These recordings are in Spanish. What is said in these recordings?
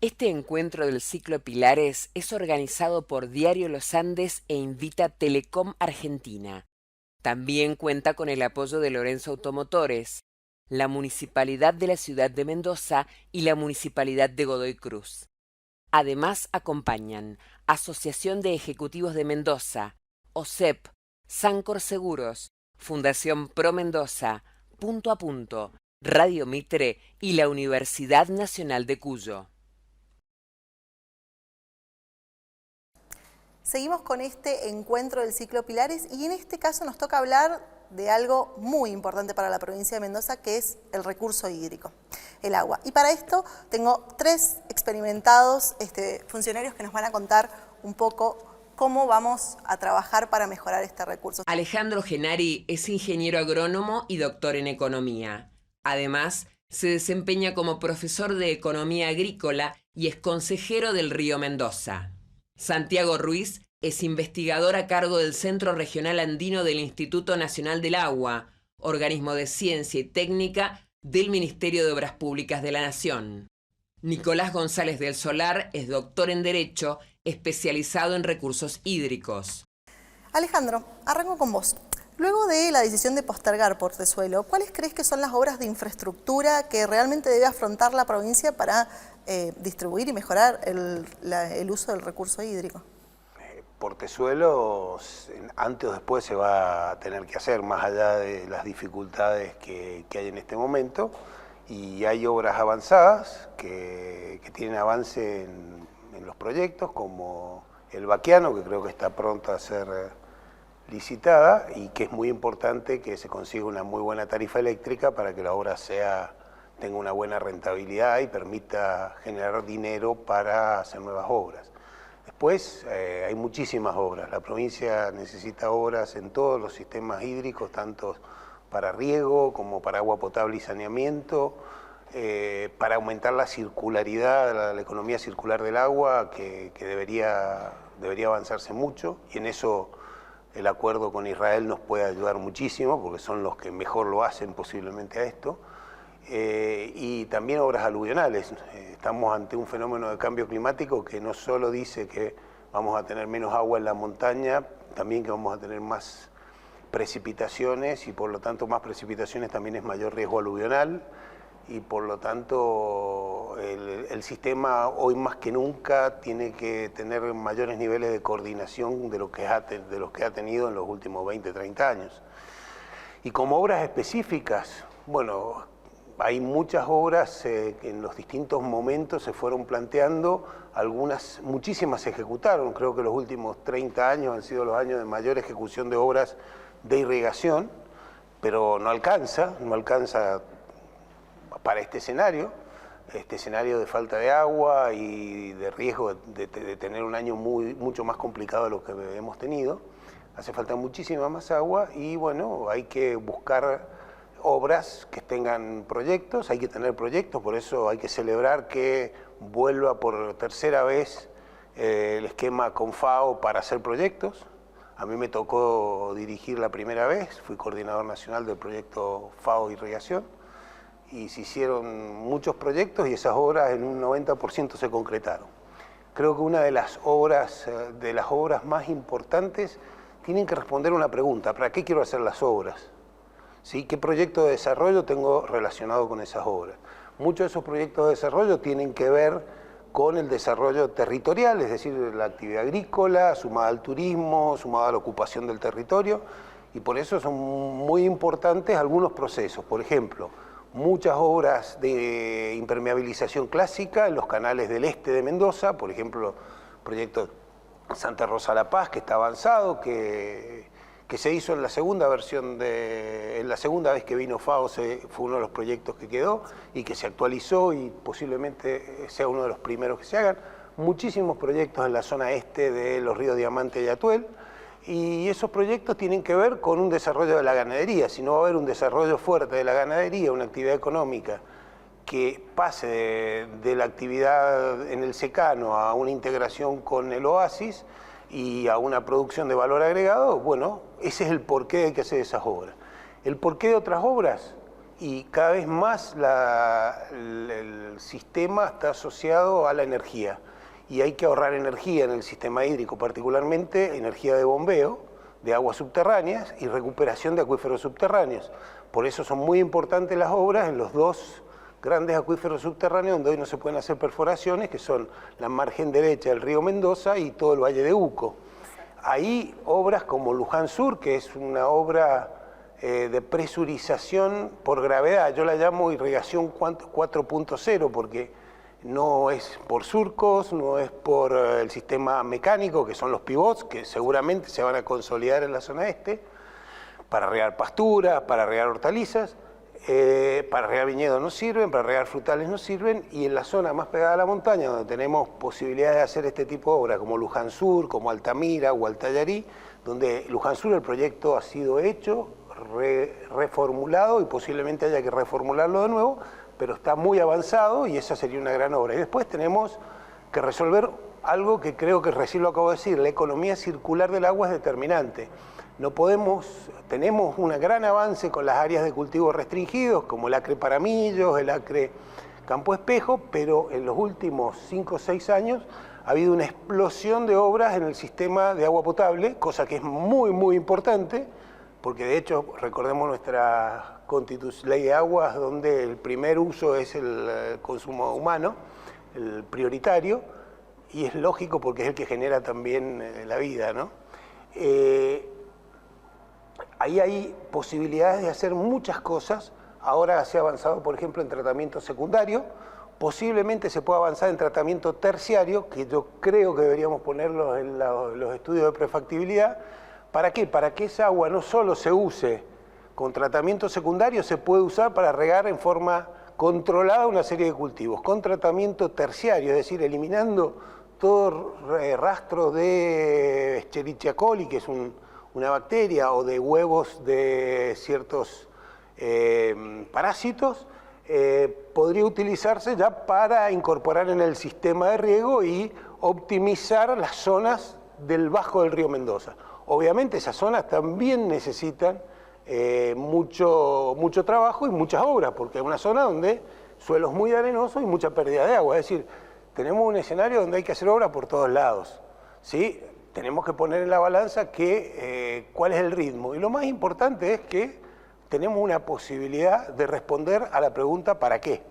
Este encuentro del ciclo Pilares es organizado por Diario Los Andes e invita Telecom Argentina. También cuenta con el apoyo de Lorenzo Automotores, la Municipalidad de la Ciudad de Mendoza y la Municipalidad de Godoy Cruz. Además acompañan Asociación de Ejecutivos de Mendoza, OSEP, Sancor Seguros, Fundación Pro Mendoza, Punto a Punto, Radio Mitre y la Universidad Nacional de Cuyo. Seguimos con este encuentro del ciclo Pilares y en este caso nos toca hablar de algo muy importante para la provincia de Mendoza, que es el recurso hídrico, el agua. Y para esto tengo tres experimentados funcionarios que nos van a contar un poco cómo vamos a trabajar para mejorar este recurso. Alejandro Genari es ingeniero agrónomo y doctor en economía. Además, se desempeña como profesor de economía agrícola y es consejero del Río Mendoza. Santiago Ruiz es investigador a cargo del Centro Regional Andino del Instituto Nacional del Agua, organismo de ciencia y técnica del Ministerio de Obras Públicas de la Nación. Nicolás González del Solar es doctor en Derecho, especializado en recursos hídricos. Alejandro, arranco con vos. Luego de la decisión de postergar Portezuelo, ¿cuáles crees que son las obras de infraestructura que realmente debe afrontar la provincia para distribuir y mejorar el uso del recurso hídrico? Portezuelo, antes o después se va a tener que hacer, más allá de las dificultades que hay en este momento, y hay obras avanzadas que tienen avance en los proyectos, como el Baquiano, que creo que está pronto a ser licitada, y que es muy importante que se consiga una muy buena tarifa eléctrica para que la obra tenga una buena rentabilidad y permita generar dinero para hacer nuevas obras. Después hay muchísimas obras. La provincia necesita obras en todos los sistemas hídricos, tanto para riego como para agua potable y saneamiento, para aumentar la circularidad, la economía circular del agua, que debería avanzarse mucho, y en eso el acuerdo con Israel nos puede ayudar muchísimo, porque son los que mejor lo hacen posiblemente a esto. Y también obras aluvionales. Estamos ante un fenómeno de cambio climático que no solo dice que vamos a tener menos agua en la montaña, también que vamos a tener más precipitaciones, y por lo tanto más precipitaciones también es mayor riesgo aluvional, y por lo tanto el sistema hoy más que nunca tiene que tener mayores niveles de coordinación de los que ha tenido en los últimos 20, 30 años. Y como obras específicas, bueno, hay muchas obras que en los distintos momentos se fueron planteando, muchísimas se ejecutaron. Creo que los últimos 30 años han sido los años de mayor ejecución de obras de irrigación, pero no alcanza para este escenario de falta de agua y de riesgo de tener un año mucho más complicado de lo que hemos tenido. Hace falta muchísima más agua y bueno, hay que buscar obras que tengan proyectos, hay que tener proyectos, por eso hay que celebrar que vuelva por tercera vez el esquema con FAO para hacer proyectos. A mí me tocó dirigir la primera vez, fui coordinador nacional del proyecto FAO Irrigación, y se hicieron muchos proyectos y esas obras en un 90% se concretaron. Creo que una de las obras más importantes tienen que responder una pregunta: ¿para qué quiero hacer las obras? ¿Sí? ¿Qué proyecto de desarrollo tengo relacionado con esas obras? Muchos de esos proyectos de desarrollo tienen que ver con el desarrollo territorial, es decir, la actividad agrícola, sumada al turismo, sumada a la ocupación del territorio, y por eso son muy importantes algunos procesos. Por ejemplo, muchas obras de impermeabilización clásica en los canales del este de Mendoza, por ejemplo, el proyecto Santa Rosa La Paz, que está avanzado, que se hizo en la segunda versión, en la segunda vez que vino FAO, fue uno de los proyectos que quedó y que se actualizó y posiblemente sea uno de los primeros que se hagan. Muchísimos proyectos en la zona este de los ríos Diamante y Atuel, y esos proyectos tienen que ver con un desarrollo de la ganadería. Si no va a haber un desarrollo fuerte de la ganadería, una actividad económica que pase de la actividad en el secano a una integración con el oasis y a una producción de valor agregado, bueno, ese es el porqué de que hacer esas obras. El porqué de otras obras, y cada vez más el sistema está asociado a la energía. Y hay que ahorrar energía en el sistema hídrico, particularmente energía de bombeo, de aguas subterráneas y recuperación de acuíferos subterráneos. Por eso son muy importantes las obras en los dos grandes acuíferos subterráneos donde hoy no se pueden hacer perforaciones, que son la margen derecha del río Mendoza y todo el Valle de Uco. Ahí obras como Luján Sur, que es una obra de presurización por gravedad, yo la llamo irrigación 4.0 porque no es por surcos, no es por el sistema mecánico, que son los pivots, que seguramente se van a consolidar en la zona este, para regar pasturas, para regar hortalizas, para regar viñedos no sirven, para regar frutales no sirven, y en la zona más pegada a la montaña, donde tenemos posibilidades de hacer este tipo de obras, como Luján Sur, como Altamira o Altayarí, donde Luján Sur el proyecto ha sido hecho, reformulado y posiblemente haya que reformularlo de nuevo, pero está muy avanzado y esa sería una gran obra. Y después tenemos que resolver algo que creo que recién lo acabo de decir, la economía circular del agua es determinante. No podemos, tenemos un gran avance con las áreas de cultivo restringidos, como el acre Paramillos, el acre Campo Espejo, pero en los últimos 5 o 6 años ha habido una explosión de obras en el sistema de agua potable, cosa que es muy, muy importante, porque de hecho, recordemos nuestra ley de aguas, donde el primer uso es el consumo humano, el prioritario, y es lógico porque es el que genera también la vida, ¿no? Ahí hay posibilidades de hacer muchas cosas. Ahora se ha avanzado, por ejemplo, en tratamiento secundario, posiblemente se pueda avanzar en tratamiento terciario, que yo creo que deberíamos ponerlo en los estudios de prefactibilidad. ¿Para qué? Para que esa agua no solo se use con tratamiento secundario, se puede usar para regar en forma controlada una serie de cultivos, con tratamiento terciario, es decir, eliminando todo rastro de Escherichia coli, que es una bacteria, o de huevos de ciertos parásitos, podría utilizarse ya para incorporar en el sistema de riego y optimizar las zonas del bajo del río Mendoza. Obviamente esas zonas también necesitan mucho trabajo y muchas obras, porque es una zona donde suelos muy arenosos y mucha pérdida de agua. Es decir, tenemos un escenario donde hay que hacer obra por todos lados, ¿sí? Tenemos que poner en la balanza cuál es el ritmo. Y lo más importante es que tenemos una posibilidad de responder a la pregunta ¿para qué?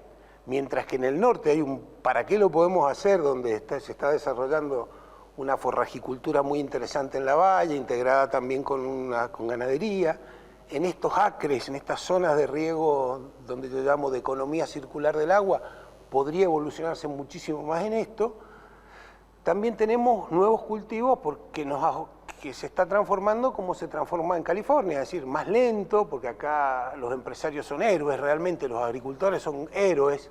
Mientras que en el norte hay un ¿para qué lo podemos hacer?, donde se está desarrollando una forrajicultura muy interesante en la valle, integrada también con ganadería. En estos acres, en estas zonas de riego, donde yo llamo de economía circular del agua, podría evolucionarse muchísimo más en esto. También tenemos nuevos cultivos que se está transformando como se transforma en California, es decir, más lento, porque acá los empresarios son héroes, realmente los agricultores son héroes,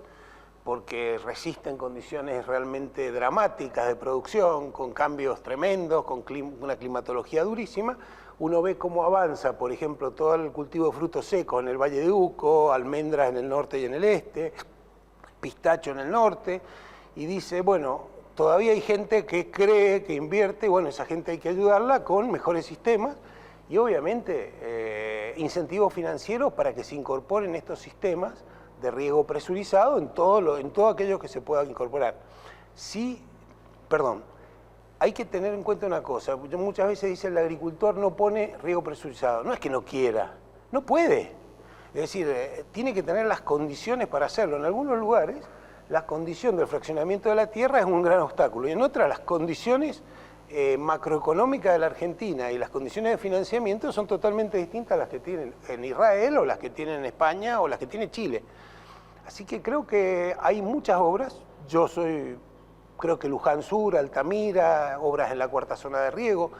porque resisten condiciones realmente dramáticas de producción, con cambios tremendos, con una climatología durísima. Uno ve cómo avanza, por ejemplo, todo el cultivo de frutos secos en el Valle de Uco, almendras en el norte y en el este, pistacho en el norte, y dice, bueno, todavía hay gente que cree, que invierte, y bueno, esa gente hay que ayudarla con mejores sistemas, y obviamente incentivos financieros para que se incorporen estos sistemas de riego presurizado en todo aquello que se pueda incorporar. Hay que tener en cuenta una cosa, muchas veces dice el agricultor no pone riego presurizado, no es que no quiera, no puede. Es decir, tiene que tener las condiciones para hacerlo. En algunos lugares la condición del fraccionamiento de la tierra es un gran obstáculo y en otras las condiciones macroeconómicas de la Argentina y las condiciones de financiamiento son totalmente distintas a las que tienen en Israel o las que tienen en España o las que tiene Chile. Así que creo que hay muchas obras. Creo que Luján Sur, Altamira, obras en la cuarta zona de riego.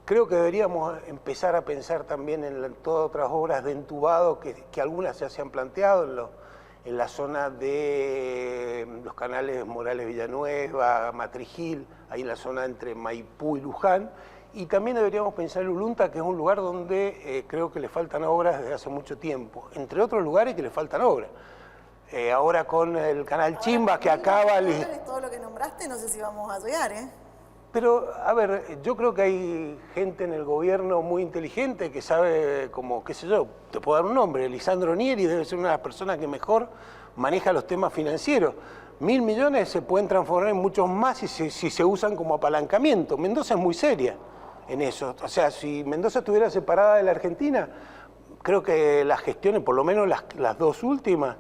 Creo que deberíamos empezar a pensar también en todas otras obras de entubado que algunas ya se han planteado en la zona de los canales Morales Villanueva, Matrigil, ahí en la zona entre Maipú y Luján. Y también deberíamos pensar en Ulunta, que es un lugar donde creo que le faltan obras desde hace mucho tiempo, entre otros lugares que le faltan obras. Ahora con el canal Chimba que acaba... Todo lo que nombraste, no sé si vamos a llegar, ¿eh? pero, a ver, yo creo que hay gente en el gobierno muy inteligente que sabe, como, qué sé yo, te puedo dar un nombre, Lisandro Nieri debe ser una de las personas que mejor maneja los temas financieros. 1.000 millones se pueden transformar en muchos más si se usan como apalancamiento. Mendoza es muy seria en eso. O sea, si Mendoza estuviera separada de la Argentina, creo que las gestiones, por lo menos las dos últimas,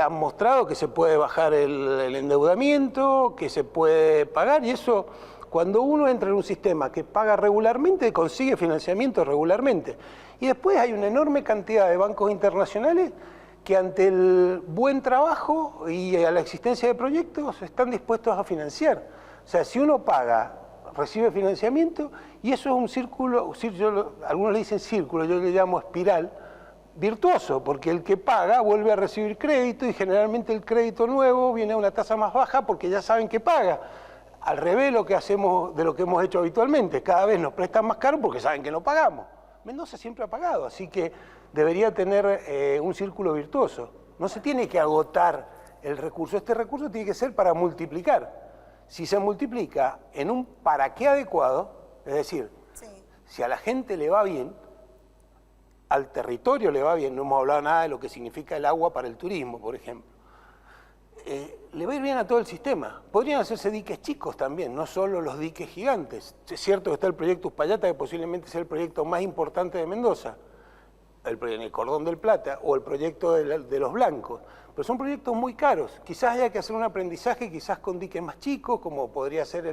han mostrado que se puede bajar el endeudamiento, que se puede pagar, y eso, cuando uno entra en un sistema que paga regularmente, consigue financiamiento regularmente. Y después hay una enorme cantidad de bancos internacionales que ante el buen trabajo y a la existencia de proyectos están dispuestos a financiar. O sea, si uno paga, recibe financiamiento, y eso es un círculo, algunos le dicen círculo, yo le llamo espiral, virtuoso, porque el que paga vuelve a recibir crédito y generalmente el crédito nuevo viene a una tasa más baja porque ya saben que paga. Al revés lo que hacemos de lo que hemos hecho habitualmente, cada vez nos prestan más caro porque saben que no pagamos. Mendoza siempre ha pagado, así que debería tener un círculo virtuoso. No se tiene que agotar el recurso, este recurso tiene que ser para multiplicar. Si se multiplica en un para qué adecuado, es decir, sí, si a la gente le va bien, al territorio le va bien, no hemos hablado nada de lo que significa el agua para el turismo, por ejemplo. Le va a ir bien a todo el sistema. Podrían hacerse diques chicos también, no solo los diques gigantes. Es cierto que está el proyecto Uspallata, que posiblemente sea el proyecto más importante de Mendoza, en el Cordón del Plata, o el proyecto de los Blancos. Pero son proyectos muy caros. Quizás haya que hacer un aprendizaje, quizás con diques más chicos, como podría ser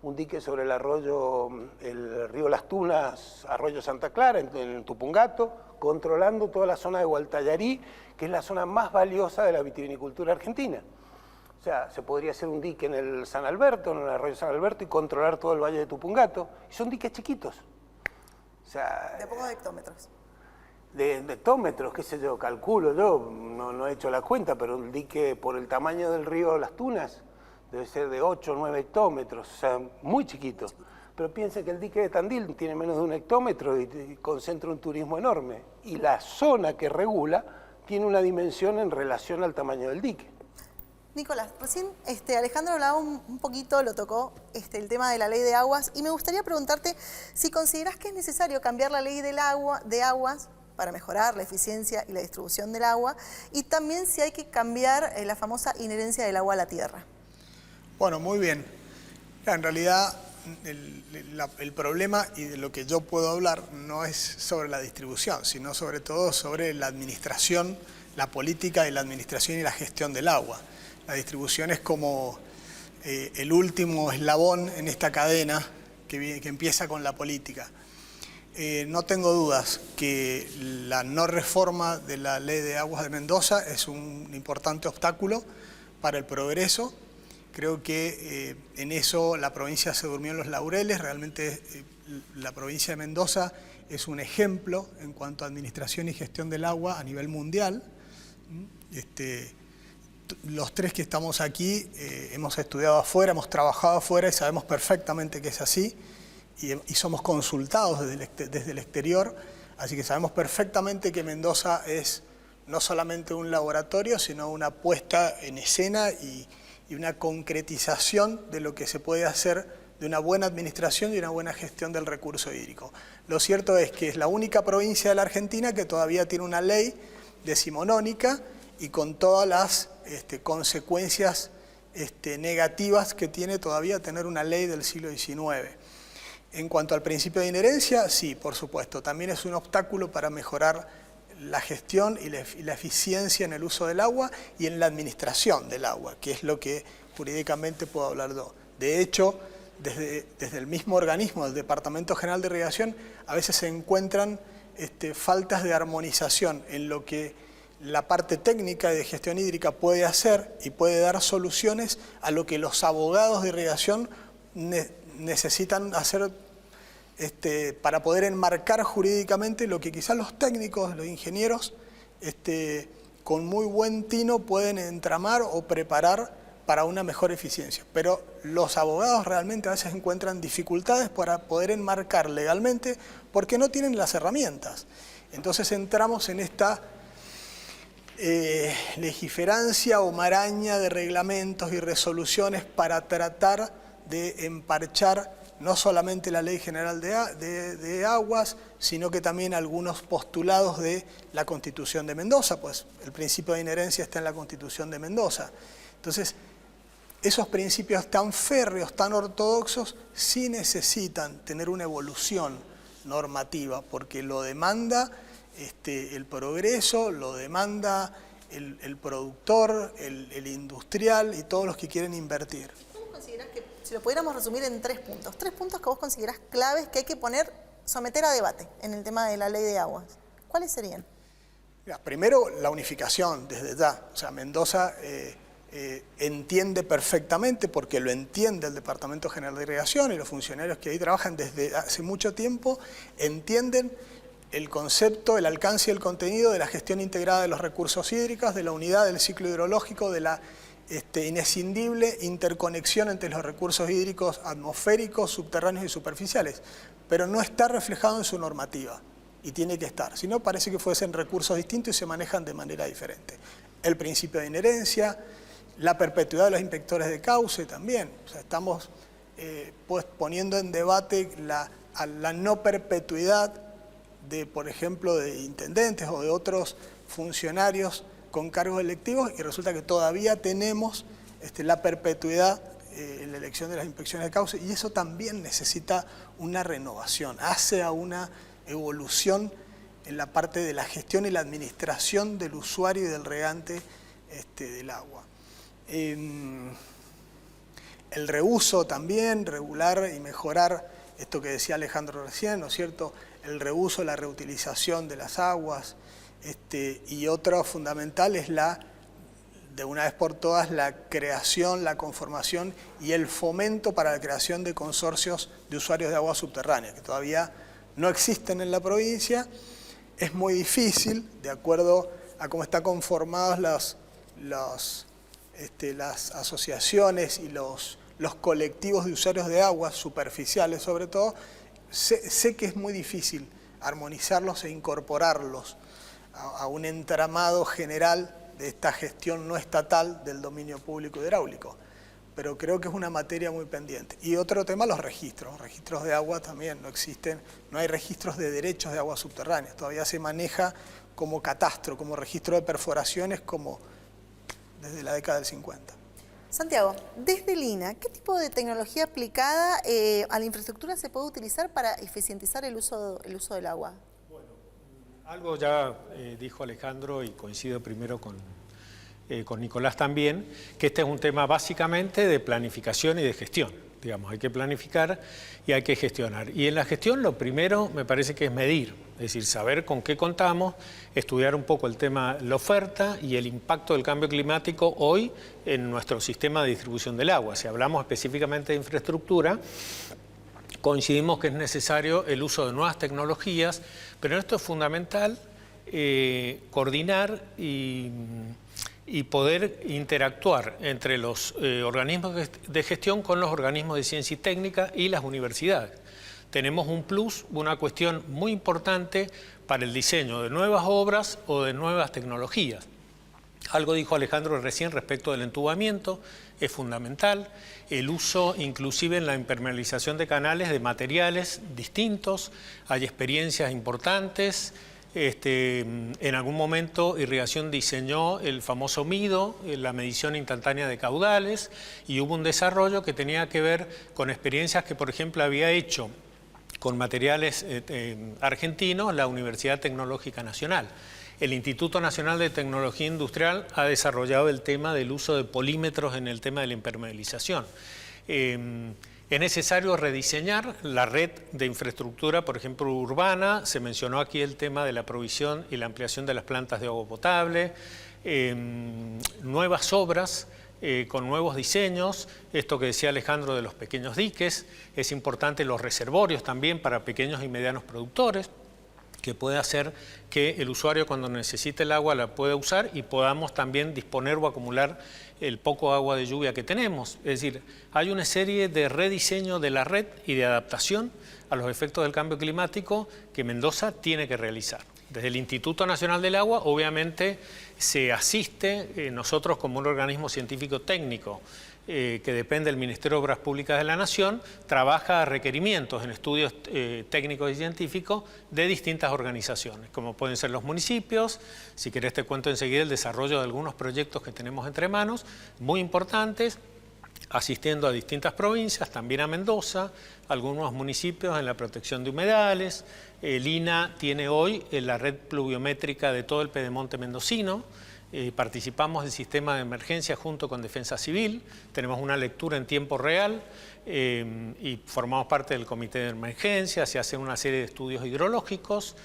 un dique sobre el arroyo, el río Las Tunas, arroyo Santa Clara, en Tupungato, controlando toda la zona de Gualtallarí, que es la zona más valiosa de la vitivinicultura argentina. O sea, se podría hacer un dique en el San Alberto, en el arroyo San Alberto, y controlar todo el valle de Tupungato. Y son diques chiquitos. O sea, ¿de pocos hectómetros? De hectómetros, qué sé yo, calculo yo, no he hecho la cuenta, pero un dique por el tamaño del río Las Tunas debe ser de 8 o 9 hectómetros, o sea, muy chiquito. Pero piensen que el dique de Tandil tiene menos de 1 hectómetro y concentra un turismo enorme. Y la zona que regula tiene una dimensión en relación al tamaño del dique. Nicolás, recién Alejandro hablaba un poquito, lo tocó, el tema de la ley de aguas, y me gustaría preguntarte si considerás que es necesario cambiar la ley de aguas para mejorar la eficiencia y la distribución del agua, y también si hay que cambiar la famosa inherencia del agua a la tierra. Bueno, muy bien. En realidad, el problema y de lo que yo puedo hablar no es sobre la distribución, sino sobre todo sobre la administración, la política de la administración y la gestión del agua. La distribución es como el último eslabón en esta cadena que empieza con la política. No tengo dudas que la no reforma de la Ley de Aguas de Mendoza es un importante obstáculo para el progreso. Creo que en eso la provincia se durmió en los laureles. Realmente la provincia de Mendoza es un ejemplo en cuanto a administración y gestión del agua a nivel mundial. Los tres que estamos aquí hemos estudiado afuera, hemos trabajado afuera y sabemos perfectamente que es así. Y somos consultados desde el exterior, así que sabemos perfectamente que Mendoza es no solamente un laboratorio, sino una puesta en escena y una concretización de lo que se puede hacer de una buena administración y una buena gestión del recurso hídrico. Lo cierto es que es la única provincia de la Argentina que todavía tiene una ley decimonónica y con todas las consecuencias negativas que tiene todavía tener una ley del siglo XIX. En cuanto al principio de inherencia, sí, por supuesto, también es un obstáculo para mejorar la gestión y la eficiencia en el uso del agua y en la administración del agua, que es lo que jurídicamente puedo hablar yo. De hecho, desde el mismo organismo, el Departamento General de Irrigación, a veces se encuentran faltas de armonización en lo que la parte técnica de gestión hídrica puede hacer y puede dar soluciones a lo que los abogados de irrigación necesitan hacer para poder enmarcar jurídicamente lo que quizás los técnicos, los ingenieros, con muy buen tino pueden entramar o preparar para una mejor eficiencia. Pero los abogados realmente a veces encuentran dificultades para poder enmarcar legalmente porque no tienen las herramientas. Entonces entramos en esta legiferancia o maraña de reglamentos y resoluciones para tratar de emparchar no solamente la Ley General de Aguas, sino que también algunos postulados de la Constitución de Mendoza, pues el principio de inherencia está en la Constitución de Mendoza. Entonces, esos principios tan férreos, tan ortodoxos, sí necesitan tener una evolución normativa, porque lo demanda el progreso, lo demanda el productor, el industrial y todos los que quieren invertir. ¿Cómo considerás que, si lo pudiéramos resumir en 3 puntos que vos considerás claves que hay que someter a debate en el tema de la ley de aguas? ¿Cuáles serían? Mira, primero, la unificación desde ya. O sea, Mendoza entiende perfectamente, porque lo entiende el Departamento General de Irrigación y los funcionarios que ahí trabajan desde hace mucho tiempo, entienden el concepto, el alcance y el contenido de la gestión integrada de los recursos hídricos, de la unidad del ciclo hidrológico, de la inescindible interconexión entre los recursos hídricos atmosféricos, subterráneos y superficiales, pero no está reflejado en su normativa y tiene que estar, si no parece que fuesen recursos distintos y se manejan de manera diferente. El principio de inherencia, la perpetuidad de los inspectores de cauce también, o sea, estamos pues poniendo en debate la no perpetuidad de, por ejemplo, de intendentes o de otros funcionarios con cargos electivos, y resulta que todavía tenemos la perpetuidad en la elección de las inspecciones de cauce, y eso también necesita una renovación, hace a una evolución en la parte de la gestión y la administración del usuario y del regante del agua. El reuso también, regular y mejorar esto que decía Alejandro recién, ¿no es cierto?, el reuso, la reutilización de las aguas, y otro fundamental es de una vez por todas, la creación, la conformación y el fomento para la creación de consorcios de usuarios de agua subterránea, que todavía no existen en la provincia. Es muy difícil, de acuerdo a cómo están conformadas las asociaciones y los colectivos de usuarios de aguas superficiales sobre todo. Sé que es muy difícil armonizarlos e incorporarlos a un entramado general de esta gestión no estatal del dominio público hidráulico, pero creo que es una materia muy pendiente. Y otro tema, los registros de agua también no existen, no hay registros de derechos de aguas subterráneas, todavía se maneja como catastro, como registro de perforaciones, como desde la década del 50. Santiago, desde el INA, ¿qué tipo de tecnología aplicada a la infraestructura se puede utilizar para eficientizar el uso del agua? Bueno, algo ya dijo Alejandro, y coincido primero con Nicolás también, que este es un tema básicamente de planificación y de gestión. Digamos, hay que planificar y hay que gestionar. Y en la gestión lo primero me parece que es medir, es decir, saber con qué contamos, estudiar un poco el tema, la oferta y el impacto del cambio climático hoy en nuestro sistema de distribución del agua. Si hablamos específicamente de infraestructura, coincidimos que es necesario el uso de nuevas tecnologías, pero en esto es fundamental coordinar y poder interactuar entre los organismos de gestión con los organismos de ciencia y técnica y las universidades. Tenemos un plus, una cuestión muy importante para el diseño de nuevas obras o de nuevas tecnologías. Algo dijo Alejandro recién respecto del entubamiento, es fundamental. El uso inclusive en la impermeabilización de canales de materiales distintos, hay experiencias importantes. En algún momento Irrigación diseñó el famoso MIDO, la medición instantánea de caudales, y hubo un desarrollo que tenía que ver con experiencias que, por ejemplo, había hecho con materiales argentinos la Universidad Tecnológica Nacional. El Instituto Nacional de Tecnología Industrial ha desarrollado el tema del uso de polímetros en el tema de la impermeabilización. Es necesario rediseñar la red de infraestructura, por ejemplo, urbana. Se mencionó aquí el tema de la provisión y la ampliación de las plantas de agua potable, nuevas obras con nuevos diseños, esto que decía Alejandro de los pequeños diques, es importante los reservorios también para pequeños y medianos productores, que puede hacer que el usuario cuando necesite el agua la pueda usar y podamos también disponer o acumular el poco agua de lluvia que tenemos. Es decir, hay una serie de rediseño de la red y de adaptación a los efectos del cambio climático que Mendoza tiene que realizar. Desde el Instituto Nacional del Agua, obviamente, se asiste nosotros como un organismo científico técnico que depende del Ministerio de Obras Públicas de la Nación, trabaja requerimientos en estudios técnicos y científicos de distintas organizaciones, como pueden ser los municipios. Si querés te cuento enseguida el desarrollo de algunos proyectos que tenemos entre manos, muy importantes, asistiendo a distintas provincias, también a Mendoza, algunos municipios en la protección de humedales. El INA tiene hoy la red pluviométrica de todo el pedemonte mendocino. Participamos del sistema de emergencia junto con Defensa Civil, tenemos una lectura en tiempo real y formamos parte del comité de emergencia. Se hacen una serie de estudios hidrológicos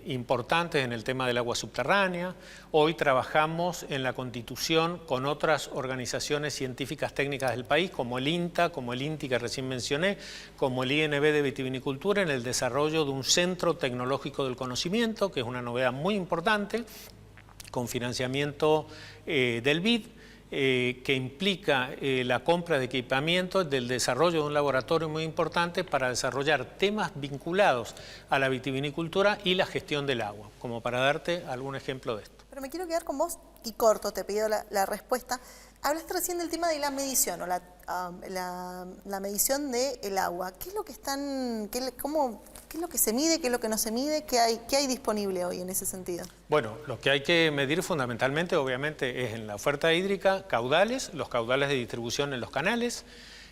importantes en el tema del agua subterránea. Hoy trabajamos en la constitución con otras organizaciones científicas técnicas del país, como el INTA, como el INTI que recién mencioné, como el INB de Vitivinicultura, en el desarrollo de un centro tecnológico del conocimiento, que es una novedad muy importante, con financiamiento del BID, que implica la compra de equipamiento del desarrollo de un laboratorio muy importante para desarrollar temas vinculados a la vitivinicultura y la gestión del agua, como para darte algún ejemplo de esto. Pero me quiero quedar con vos y corto, te pido la respuesta. Hablaste recién del tema de la medición, o la medición del agua. ¿Qué es lo que qué es lo que se mide, qué es lo que no se mide, qué hay disponible hoy en ese sentido? Bueno, lo que hay que medir fundamentalmente, obviamente, es en la oferta hídrica, caudales, los caudales de distribución en los canales,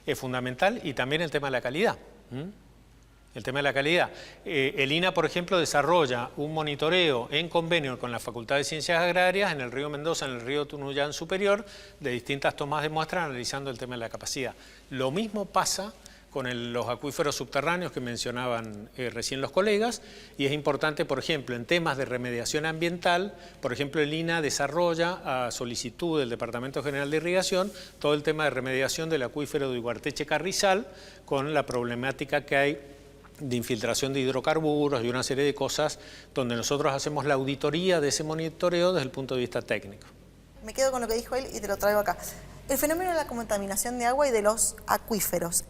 es fundamental, y también el tema de la calidad. El tema de la calidad. El INA, por ejemplo, desarrolla un monitoreo en convenio con la Facultad de Ciencias Agrarias en el río Mendoza, en el río Tunuyán Superior, de distintas tomas de muestras analizando el tema de la capacidad. Lo mismo pasa con los acuíferos subterráneos que mencionaban recién los colegas, y es importante, por ejemplo, en temas de remediación ambiental, por ejemplo, el INA desarrolla a solicitud del Departamento General de Irrigación todo el tema de remediación del acuífero de Iguarteche-Carrizal, con la problemática que hay de infiltración de hidrocarburos y una serie de cosas donde nosotros hacemos la auditoría de ese monitoreo desde el punto de vista técnico. Me quedo con lo que dijo él y te lo traigo acá. El fenómeno de la contaminación de agua y de los acuíferos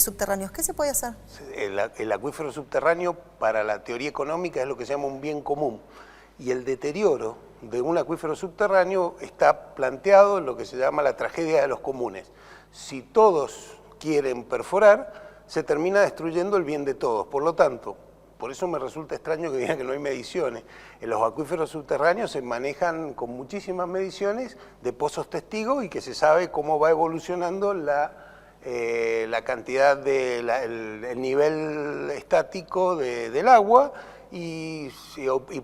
subterráneos, ¿qué se puede hacer? El acuífero subterráneo, para la teoría económica, es lo que se llama un bien común. Y el deterioro de un acuífero subterráneo está planteado en lo que se llama la tragedia de los comunes. Si todos quieren perforar, se termina destruyendo el bien de todos. Por lo tanto, por eso me resulta extraño que digan que no hay mediciones. En los acuíferos subterráneos se manejan con muchísimas mediciones de pozos testigos y que se sabe cómo va evolucionando la cantidad, el nivel estático del agua y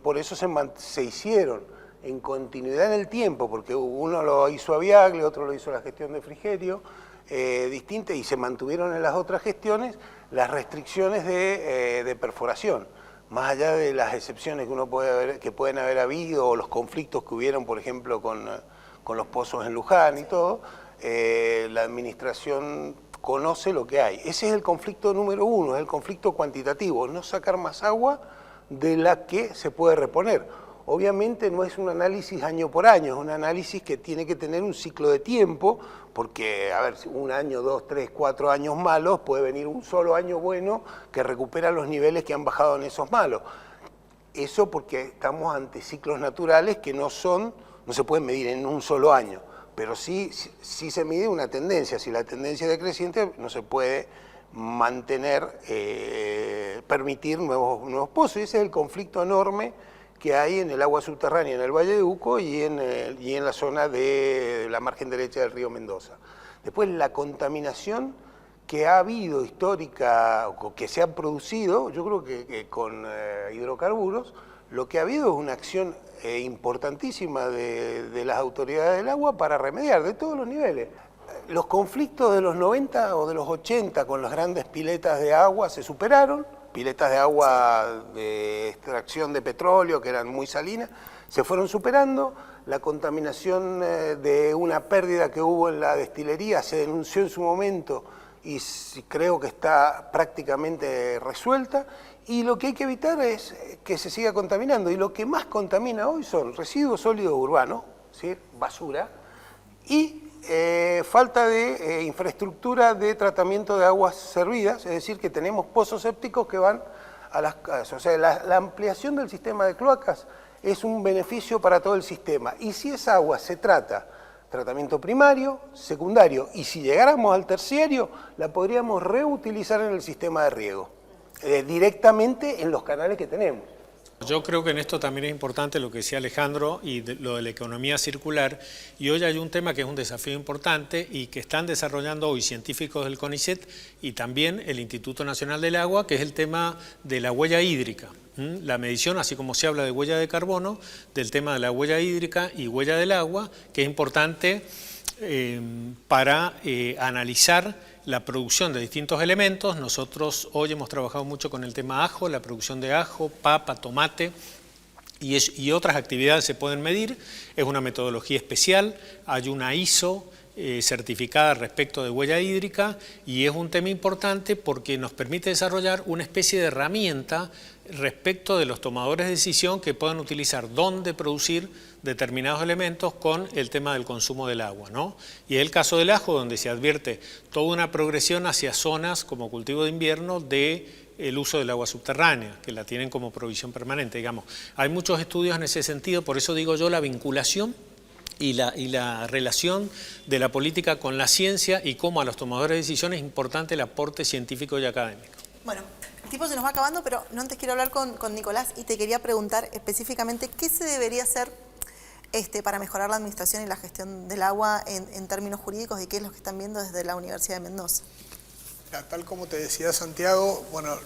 por eso se hicieron en continuidad en el tiempo, porque uno lo hizo a Viagle, otro lo hizo la gestión de Frigerio, distintas, y se mantuvieron en las otras gestiones las restricciones de perforación, más allá de las excepciones que pueden haber habido o los conflictos que hubieron, por ejemplo, con los pozos en Luján y todo. La administración conoce lo que hay. Ese es el conflicto número uno, es el conflicto cuantitativo, no sacar más agua de la que se puede reponer. Obviamente no es un análisis año por año, es un análisis que tiene que tener un ciclo de tiempo, porque, a ver, un año, 2, 3, 4 años malos, puede venir un solo año bueno que recupera los niveles que han bajado en esos malos. Eso porque estamos ante ciclos naturales que no se pueden medir en un solo año, pero sí se mide una tendencia. Si la tendencia es decreciente, no se puede mantener, permitir nuevos pozos, y ese es el conflicto enorme que hay en el agua subterránea en el Valle de Uco y en la zona de la margen derecha del río Mendoza. Después, la contaminación que ha habido histórica, o que se ha producido, yo creo que con hidrocarburos, lo que ha habido es una acción importantísima de las autoridades del agua para remediar de todos los niveles. Los conflictos de los 90 o de los 80 con las grandes piletas de agua se superaron, piletas de agua de extracción de petróleo que eran muy salinas, se fueron superando. La contaminación de una pérdida que hubo en la destilería se denunció en su momento y creo que está prácticamente resuelta, y lo que hay que evitar es que se siga contaminando, y lo que más contamina hoy son residuos sólidos urbanos, ¿sí? Basura, y falta de infraestructura de tratamiento de aguas servidas, es decir, que tenemos pozos sépticos que van a las casas. O sea, la ampliación del sistema de cloacas es un beneficio para todo el sistema. Y si esa agua se trata tratamiento primario, secundario, y si llegáramos al terciario, la podríamos reutilizar en el sistema de riego, directamente en los canales que tenemos. Yo creo que en esto también es importante lo que decía Alejandro y lo de la economía circular, y hoy hay un tema que es un desafío importante y que están desarrollando hoy científicos del CONICET y también el Instituto Nacional del Agua, que es el tema de la huella hídrica. La medición, así como se habla de huella de carbono, del tema de la huella hídrica y huella del agua, que es importante para analizar la producción de distintos elementos. Nosotros hoy hemos trabajado mucho con el tema ajo, la producción de ajo, papa, tomate y otras actividades se pueden medir. Es una metodología especial, hay una ISO certificada respecto de huella hídrica y es un tema importante porque nos permite desarrollar una especie de herramienta respecto de los tomadores de decisión que puedan utilizar dónde producir determinados elementos con el tema del consumo del agua, ¿no? Y es el caso del ajo, donde se advierte toda una progresión hacia zonas como cultivo de invierno del uso del agua subterránea, que la tienen como provisión permanente, digamos. Hay muchos estudios en ese sentido, por eso digo yo la vinculación y la relación de la política con la ciencia y cómo a los tomadores de decisiones es importante el aporte científico y académico. Bueno, el tiempo se nos va acabando, pero no antes quiero hablar con Nicolás y te quería preguntar específicamente qué se debería hacer para mejorar la administración y la gestión del agua en términos jurídicos y qué es lo que están viendo desde la Universidad de Mendoza. Tal como te decía Santiago, bueno,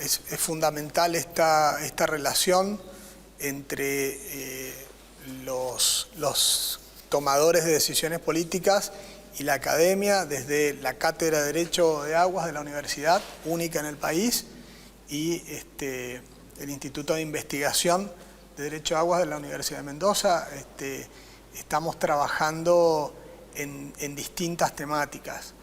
es fundamental esta relación entre los tomadores de decisiones políticas y la academia, desde la Cátedra de Derecho de Aguas de la Universidad, única en el país, y el Instituto de Investigación de Derecho de Aguas de la Universidad de Mendoza. Estamos trabajando en distintas temáticas.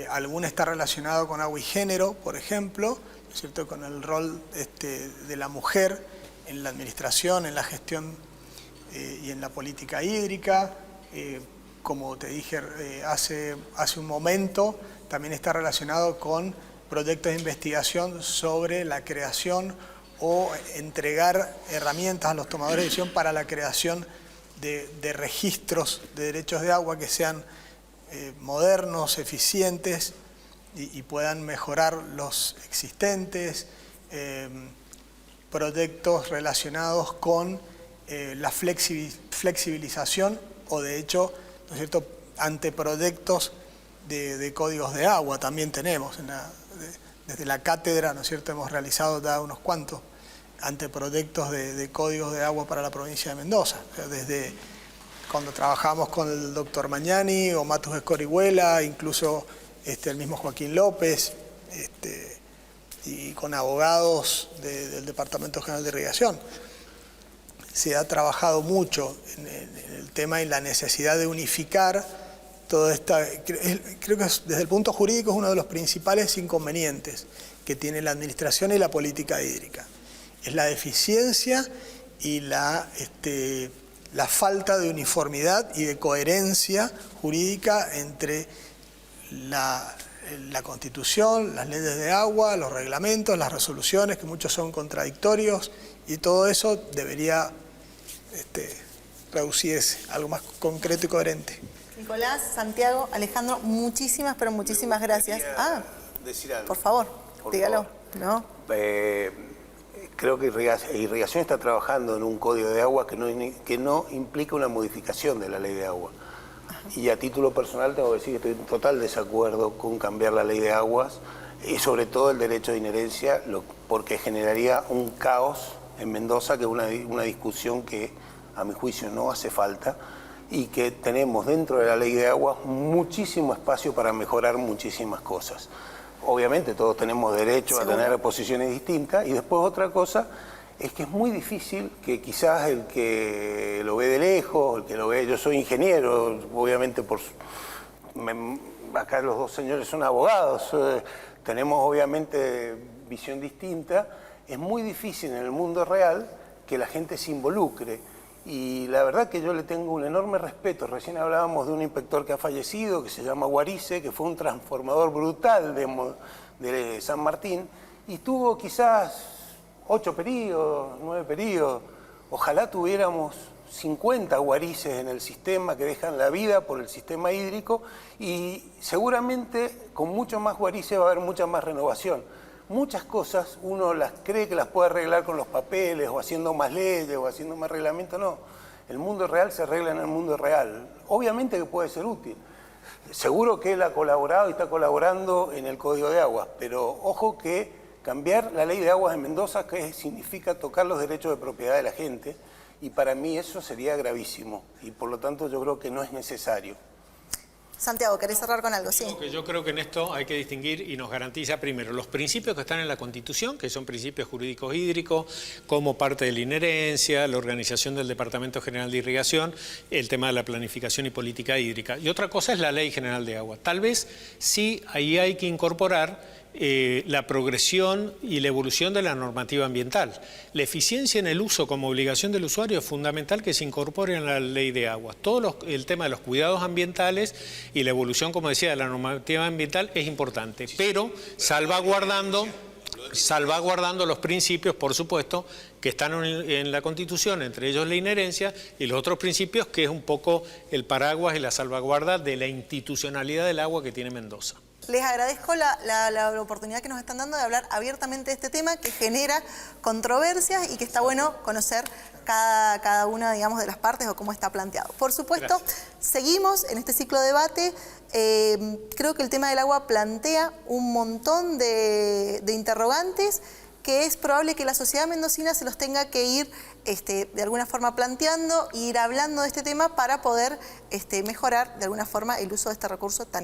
Alguna está relacionado con agua y género, por ejemplo, ¿no es cierto?, con el rol de la mujer en la administración, en la gestión y en la política hídrica. Como te dije hace un momento, también está relacionado con proyectos de investigación sobre la creación o entregar herramientas a los tomadores de decisión para la creación de registros de derechos de agua que sean modernos, eficientes y puedan mejorar los existentes, proyectos relacionados con la flexibilización o de hecho, ¿no es cierto?, anteproyectos de códigos de agua también tenemos. Desde la cátedra, ¿no es cierto?, hemos realizado ya unos cuantos anteproyectos de códigos de agua para la provincia de Mendoza. O sea, desde cuando trabajamos con el doctor Mañani o Matus Escorihuela, incluso el mismo Joaquín López, y con abogados del Departamento General de Irrigación. Se ha trabajado mucho en el tema y la necesidad de unificar toda esta. Creo que desde el punto jurídico es uno de los principales inconvenientes que tiene la administración y la política hídrica. Es la deficiencia y la falta de uniformidad y de coherencia jurídica entre la Constitución, las leyes de agua, los reglamentos, las resoluciones, que muchos son contradictorios, y todo eso debería reducirse a algo más concreto y coherente. Nicolás, Santiago, Alejandro, muchísimas, pero muchísimas gracias. Decir algo. Por favor, dígalo. ¿No? Creo que Irrigación está trabajando en un código de agua que no implica una modificación de la ley de agua. Y a título personal tengo que decir que estoy en total desacuerdo con cambiar la ley de aguas y sobre todo el derecho de inherencia, porque generaría un caos en Mendoza, que es una discusión que a mi juicio no hace falta y que tenemos dentro de la ley de aguas muchísimo espacio para mejorar muchísimas cosas. Obviamente todos tenemos derecho a tener posiciones distintas y después otra cosa es que es muy difícil que quizás el que lo ve de lejos, el que lo ve, yo soy ingeniero, obviamente acá los dos señores son abogados, tenemos obviamente visión distinta, es muy difícil en el mundo real que la gente se involucre. Y la verdad que yo le tengo un enorme respeto. Recién hablábamos de un inspector que ha fallecido, que se llama Guarice, que fue un transformador brutal de San Martín, y tuvo quizás 8 periodos, 9 periodos. Ojalá tuviéramos 50 guarices en el sistema que dejan la vida por el sistema hídrico y seguramente con mucho más guarices va a haber mucha más renovación. Muchas cosas uno las cree que las puede arreglar con los papeles o haciendo más leyes o haciendo más reglamentos, no. El mundo real se arregla en el mundo real. Obviamente que puede ser útil. Seguro que él ha colaborado y está colaborando en el Código de Aguas, pero ojo que cambiar la ley de aguas en Mendoza, que significa tocar los derechos de propiedad de la gente, y para mí eso sería gravísimo, y por lo tanto yo creo que no es necesario. Santiago, ¿querés cerrar con algo? Sí. Yo creo que en esto hay que distinguir y nos garantiza primero los principios que están en la Constitución, que son principios jurídicos hídricos, como parte de la inherencia, la organización del Departamento General de Irrigación, el tema de la planificación y política hídrica. Y otra cosa es la Ley General de Agua. Tal vez sí ahí hay que incorporar la progresión y la evolución de la normativa ambiental. La eficiencia en el uso como obligación del usuario es fundamental que se incorpore en la ley de aguas. Todo el tema de los cuidados ambientales y la evolución, como decía, de la normativa ambiental es importante, pero salvaguardando los principios, por supuesto, que están en la Constitución, entre ellos la inherencia y los otros principios, que es un poco el paraguas y la salvaguarda de la institucionalidad del agua que tiene Mendoza. Les agradezco la oportunidad que nos están dando de hablar abiertamente de este tema que genera controversias y que está bueno conocer cada una, digamos, de las partes o cómo está planteado. Por supuesto, seguimos en este ciclo de debate. Creo que el tema del agua plantea un montón de interrogantes que es probable que la sociedad mendocina se los tenga que ir de alguna forma planteando e ir hablando de este tema para poder mejorar de alguna forma el uso de este recurso tan